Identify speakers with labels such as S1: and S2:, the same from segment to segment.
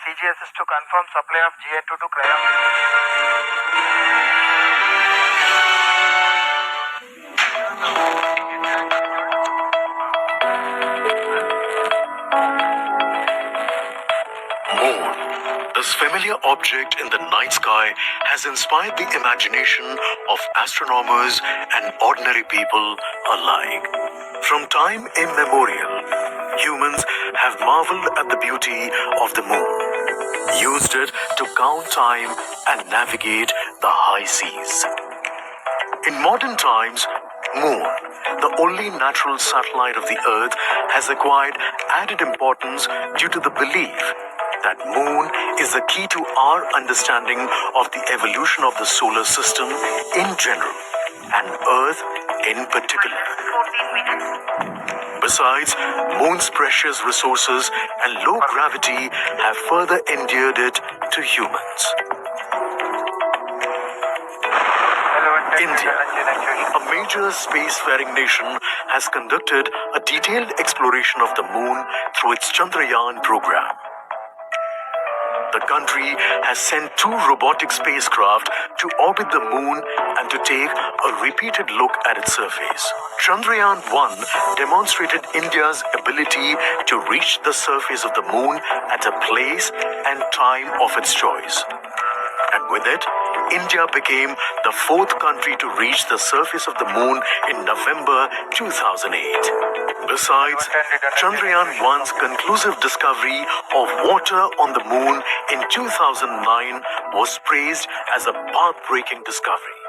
S1: CGSS to confirm supply of GN2 to Cryon.
S2: Moon. This familiar object in the night sky has inspired the imagination of astronomers and ordinary people alike. From time immemorial, humans have marveled at the beauty of the moon, used it to count time and navigate the high seas. In modern times, Moon, the only natural satellite of the Earth, has acquired added importance due to the belief that Moon is the key to our understanding of the evolution of the solar system in general and Earth in particular. Besides, Moon's precious resources and low gravity have further endeared it to humans. India, a major spacefaring nation, has conducted a detailed exploration of the Moon through its Chandrayan program. The country has sent 2 robotic spacecraft to orbit the Moon and to take a repeated look at its surface. Chandrayan3 demonstrated India's ability to reach the surface of the Moon at a place and time of its choice. And with it, India became the 4th country to reach the surface of the Moon in November 2008. Besides, Chandrayan-1's conclusive discovery of water on the Moon in 2009 was praised as a path-breaking discovery.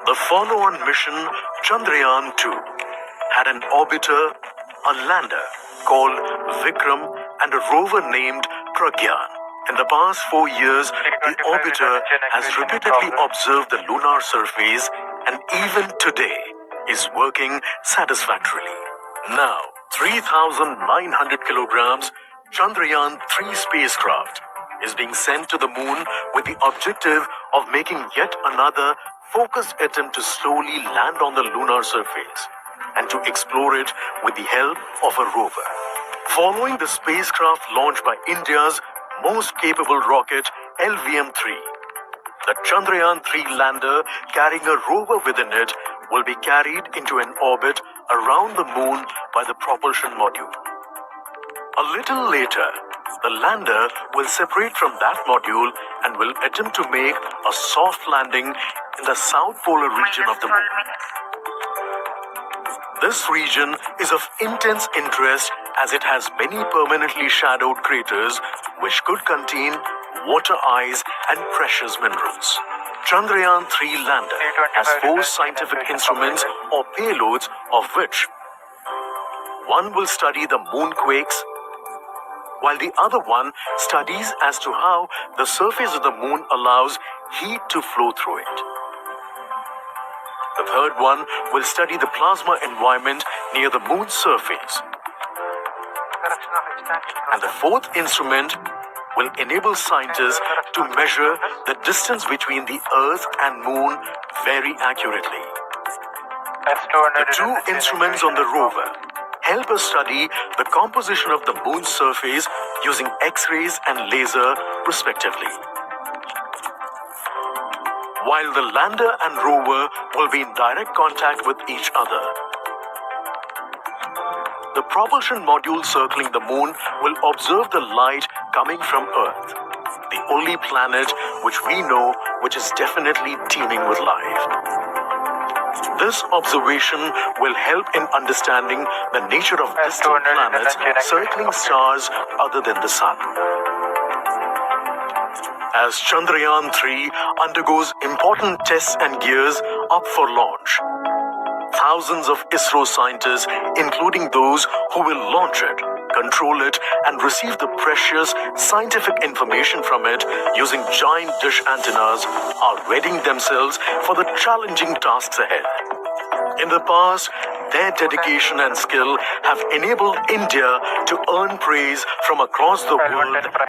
S2: The follow-on mission, Chandrayan-2, had an orbiter, a lander called Vikram, and a rover named Pragyan. In the past 4 years, the orbiter has repeatedly observed the lunar surface and even today is working satisfactorily. Now, 3,900 kilograms, Chandrayan-3 spacecraft is being sent to the Moon with the objective of making yet another focused attempt to slowly land on the lunar surface and to explore it with the help of a rover. Following the spacecraft launched by India's most capable rocket, LVM-3, the Chandrayan-3 lander carrying a rover within it will be carried into an orbit around the Moon by the propulsion module. A little later, the lander will separate from that module and will attempt to make a soft landing in the south polar region of the Moon. This region is of intense interest as it has many permanently shadowed craters which could contain water ice and precious minerals. Chandrayan-3 lander has 4 scientific instruments or payloads, of which one will study the moonquakes, while the other one studies as to how the surface of the Moon allows heat to flow through it. The third one will study the plasma environment near the Moon's surface. And the 4th instrument will enable scientists to measure the distance between the Earth and Moon very accurately. The 2 instruments on the rover help us study the composition of the Moon's surface using X-rays and laser respectively, while the lander and rover will be in direct contact with each other. The propulsion module circling the Moon will observe the light coming from Earth, the only planet which we know which is definitely teeming with life. This observation will help in understanding the nature of distant planets circling stars other than the Sun. As Chandrayan-3 undergoes important tests and gears up for launch, thousands of ISRO scientists, including those who will launch it, control it, and receive the precious scientific information from it using giant dish antennas, are readying themselves for the challenging tasks ahead. In the past, their dedication and skill have enabled India to earn praise from across the world